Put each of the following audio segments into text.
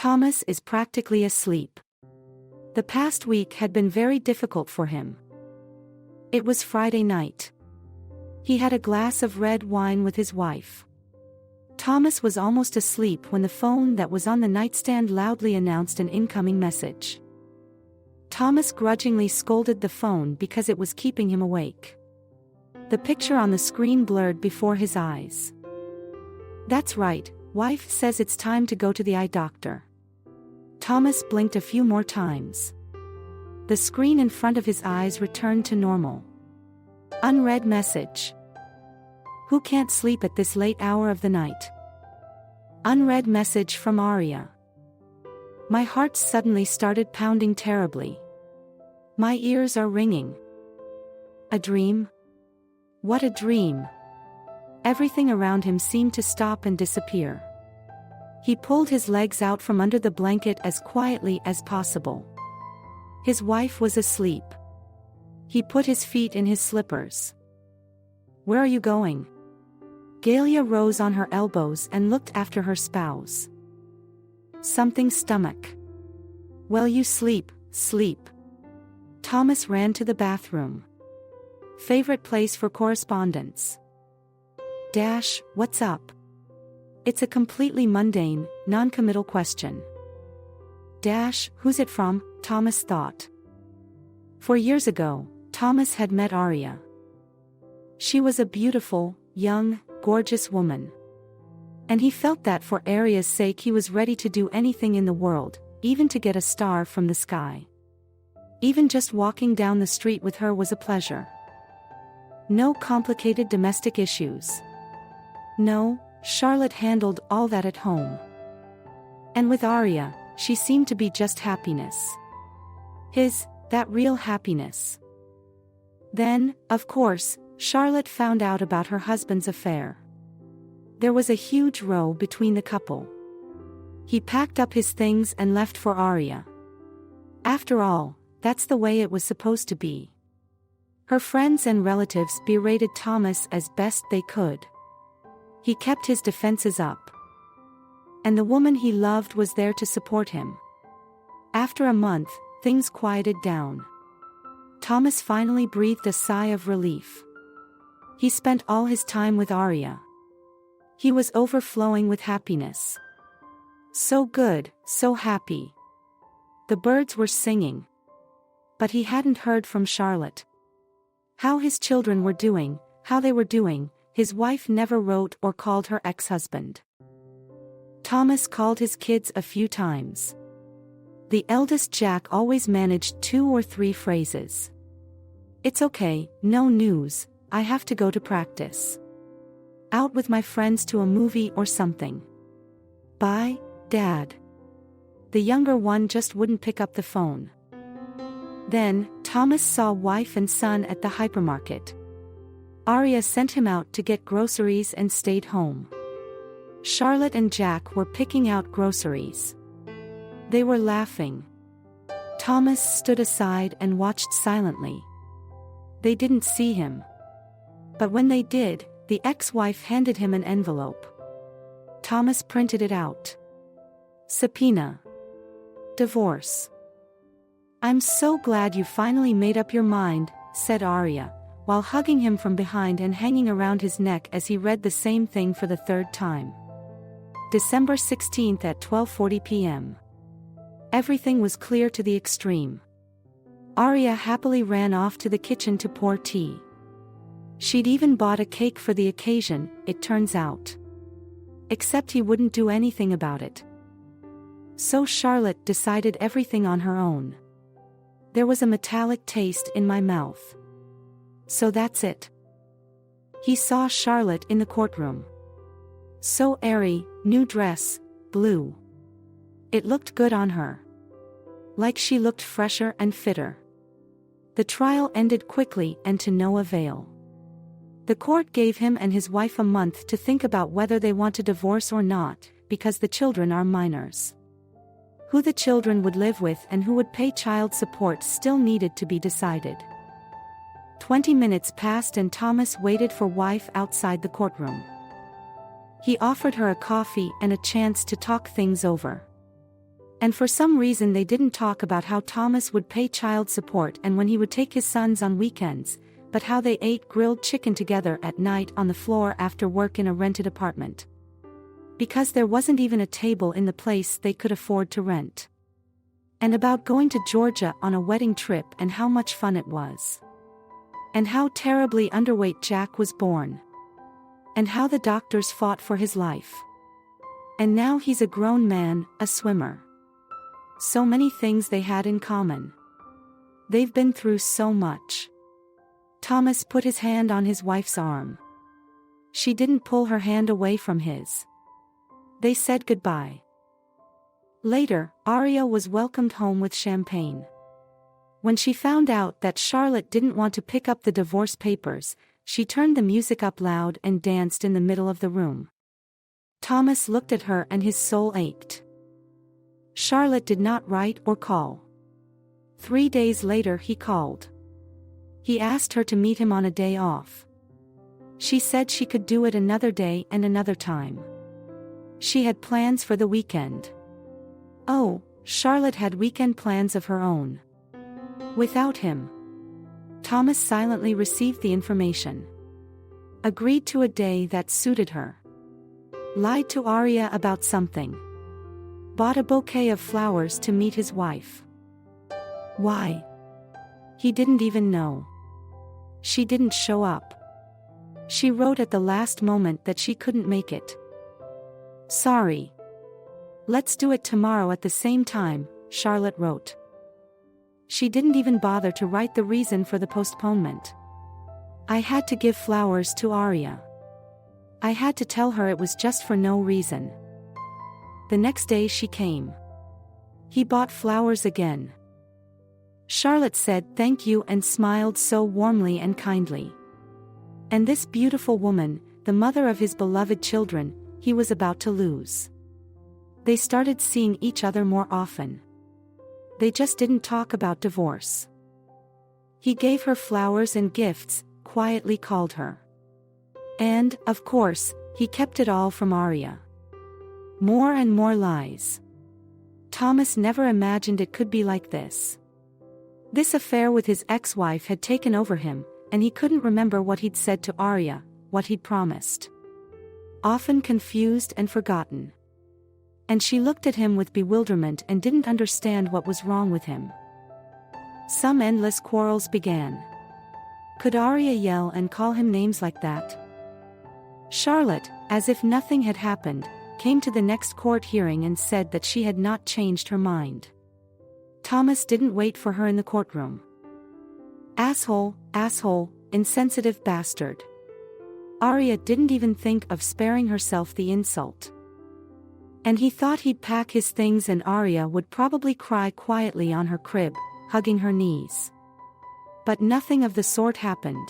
Thomas is practically asleep. The past week had been very difficult for him. It was Friday night. He had a glass of red wine with his wife. Thomas was almost asleep when the phone that was on the nightstand loudly announced an incoming message. Thomas grudgingly scolded the phone because it was keeping him awake. The picture on the screen blurred before his eyes. "That's right, wife says it's time to go to the eye doctor." Thomas blinked a few more times. The screen in front of his eyes returned to normal. Unread message. "Who can't sleep at this late hour of the night?" Unread message from Arya. My heart suddenly started pounding terribly. My ears are ringing. A dream? What a dream! Everything around him seemed to stop and disappear. He pulled his legs out from under the blanket as quietly as possible. His wife was asleep. He put his feet in his slippers. "Where are you going?" Galia rose on her elbows and looked after her spouse. "Something stomach." "Well, you sleep, sleep." Thomas ran to the bathroom. Favorite place for correspondence. What's up? It's a completely mundane, non-committal question. Who's it from? Thomas thought. 4 years ago, Thomas had met Arya. She was a beautiful, young, gorgeous woman. And he felt that for Arya's sake he was ready to do anything in the world, even to get a star from the sky. Even just walking down the street with her was a pleasure. No complicated domestic issues. No, Charlotte handled all that at home. And with Arya, she seemed to be just happiness. That real happiness. Then, of course, Charlotte found out about her husband's affair. There was a huge row between the couple. He packed up his things and left for Arya. After all, that's the way it was supposed to be. Her friends and relatives berated Thomas as best they could. He kept his defenses up. And the woman he loved was there to support him. After a month, things quieted down. Thomas finally breathed a sigh of relief. He spent all his time with Arya. He was overflowing with happiness. So good, so happy. The birds were singing. But he hadn't heard from Charlotte. How his children were doing, how they were doing, his wife never wrote or called her ex-husband. Thomas called his kids a few times. The eldest Jack always managed 2 or 3 phrases. "It's okay, no news, I have to go to practice. Out with my friends to a movie or something. Bye, Dad." The younger one just wouldn't pick up the phone. Then, Thomas saw wife and son at the hypermarket. Arya sent him out to get groceries and stayed home. Charlotte and Jack were picking out groceries. They were laughing. Thomas stood aside and watched silently. They didn't see him. But when they did, the ex-wife handed him an envelope. Thomas printed it out. "Subpoena. Divorce." "I'm so glad you finally made up your mind," said Arya, while hugging him from behind and hanging around his neck as he read the same thing for the 3rd time. December 16th at 12:40 p.m. Everything was clear to the extreme. Arya happily ran off to the kitchen to pour tea. She'd even bought a cake for the occasion, it turns out. Except he wouldn't do anything about it. So Charlotte decided everything on her own. There was a metallic taste in my mouth. So that's it. He saw Charlotte in the courtroom. So airy, new dress, blue. It looked good on her. Like she looked fresher and fitter. The trial ended quickly and to no avail. The court gave him and his wife a month to think about whether they want to divorce or not, because the children are minors. Who the children would live with and who would pay child support still needed to be decided. 20 minutes passed and Thomas waited for wife outside the courtroom. He offered her a coffee and a chance to talk things over. And for some reason they didn't talk about how Thomas would pay child support and when he would take his sons on weekends, but how they ate grilled chicken together at night on the floor after work in a rented apartment. Because there wasn't even a table in the place they could afford to rent. And about going to Georgia on a wedding trip and how much fun it was. And how terribly underweight Jack was born. And how the doctors fought for his life. And now he's a grown man, a swimmer. So many things they had in common. They've been through so much. Thomas put his hand on his wife's arm. She didn't pull her hand away from his. They said goodbye. Later, Aria was welcomed home with champagne. When she found out that Charlotte didn't want to pick up the divorce papers, she turned the music up loud and danced in the middle of the room. Thomas looked at her and his soul ached. Charlotte did not write or call. 3 days later he called. He asked her to meet him on a day off. She said she could do it another day and another time. She had plans for the weekend. Oh, Charlotte had weekend plans of her own. Without him. Thomas silently received the information. Agreed to a day that suited her. Lied to Aria about something. Bought a bouquet of flowers to meet his wife. Why? He didn't even know. She didn't show up. She wrote at the last moment that she couldn't make it. Sorry. Let's do it tomorrow at the same time, Charlotte wrote. She didn't even bother to write the reason for the postponement. I had to give flowers to Aria. I had to tell her it was just for no reason. The next day she came. He bought flowers again. Charlotte said thank you and smiled so warmly and kindly. And this beautiful woman, the mother of his beloved children, he was about to lose. They started seeing each other more often. They just didn't talk about divorce. He gave her flowers and gifts, quietly called her. And, of course, he kept it all from Aria. More and more lies. Thomas never imagined it could be like this. This affair with his ex-wife had taken over him, and he couldn't remember what he'd said to Aria, what he'd promised. Often confused and forgotten. And she looked at him with bewilderment and didn't understand what was wrong with him. Some endless quarrels began. Could Aria yell and call him names like that? Charlotte, as if nothing had happened, came to the next court hearing and said that she had not changed her mind. Thomas didn't wait for her in the courtroom. Asshole, insensitive bastard. Aria didn't even think of sparing herself the insult. And he thought he'd pack his things and Aria would probably cry quietly on her crib, hugging her knees. But nothing of the sort happened.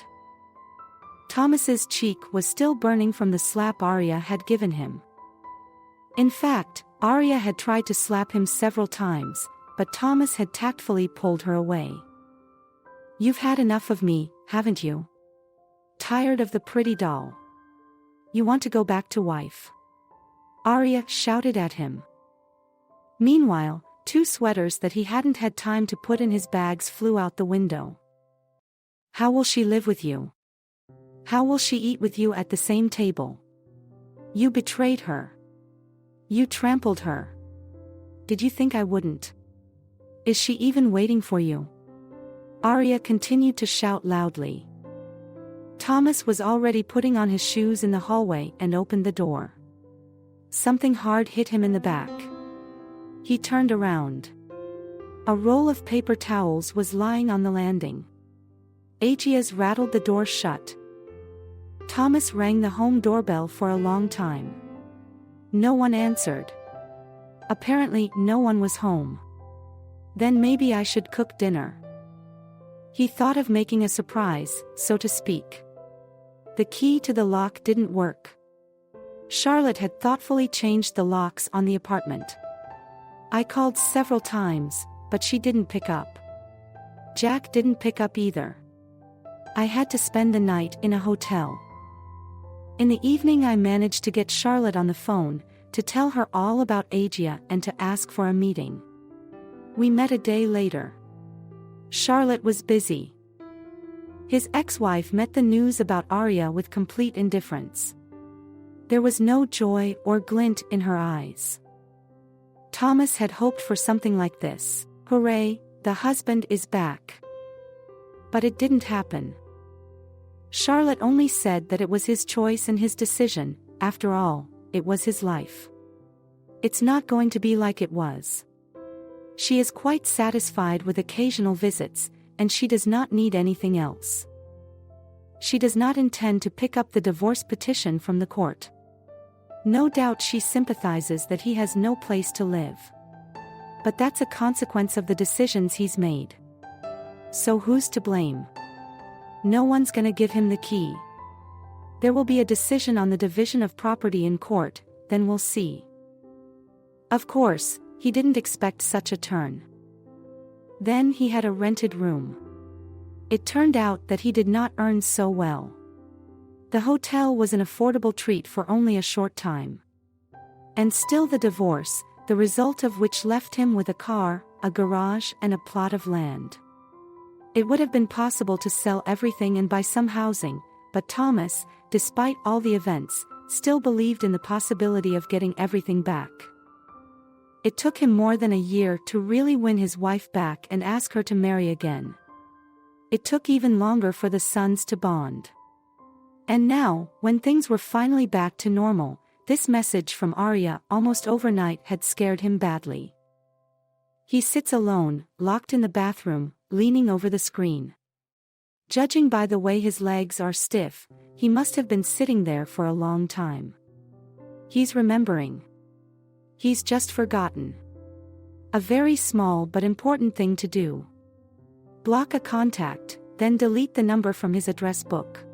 Thomas's cheek was still burning from the slap Aria had given him. In fact, Aria had tried to slap him several times, but Thomas had tactfully pulled her away. You've had enough of me, haven't you? Tired of the pretty doll? You want to go back to wife? Aria shouted at him. Meanwhile, 2 sweaters that he hadn't had time to put in his bags flew out the window. How will she live with you? How will she eat with you at the same table? You betrayed her. You trampled her. Did you think I wouldn't? Is she even waiting for you? Aria continued to shout loudly. Thomas was already putting on his shoes in the hallway and opened the door. Something hard hit him in the back. He turned around. A roll of paper towels was lying on the landing. Agias rattled the door shut. Thomas rang the home doorbell for a long time. No one answered. Apparently, no one was home. Then maybe I should cook dinner. He thought of making a surprise, so to speak. The key to the lock didn't work. Charlotte had thoughtfully changed the locks on the apartment. I called several times, but she didn't pick up. Jack didn't pick up either. I had to spend the night in a hotel. In the evening I managed to get Charlotte on the phone, to tell her all about Agia and to ask for a meeting. We met a day later. Charlotte was busy. His ex-wife met the news about Arya with complete indifference. There was no joy or glint in her eyes. Thomas had hoped for something like this. Hooray, the husband is back. But it didn't happen. Charlotte only said that it was his choice and his decision. After all, it was his life. It's not going to be like it was. She is quite satisfied with occasional visits, and she does not need anything else. She does not intend to pick up the divorce petition from the court. No doubt she sympathizes that he has no place to live. But that's a consequence of the decisions he's made. So who's to blame? No one's gonna give him the key. There will be a decision on the division of property in court, then we'll see. Of course, he didn't expect such a turn. Then he had a rented room. It turned out that he did not earn so well. The hotel was an affordable treat for only a short time. And still the divorce, the result of which left him with a car, a garage and a plot of land. It would have been possible to sell everything and buy some housing, but Thomas, despite all the events, still believed in the possibility of getting everything back. It took him more than a year to really win his wife back and ask her to marry again. It took even longer for the sons to bond. And now, when things were finally back to normal, this message from Arya almost overnight had scared him badly. He sits alone, locked in the bathroom, leaning over the screen. Judging by the way his legs are stiff, he must have been sitting there for a long time. He's remembering. He's just forgotten. A very small but important thing to do. Block a contact, then delete the number from his address book.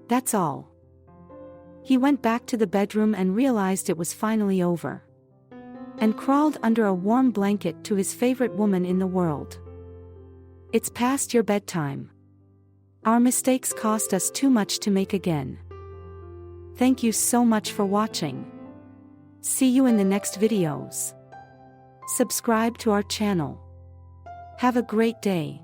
That's all. He went back to the bedroom and realized it was finally over. And crawled under a warm blanket to his favorite woman in the world. It's past your bedtime. Our mistakes cost us too much to make again. Thank you so much for watching. See you in the next videos. Subscribe to our channel. Have a great day.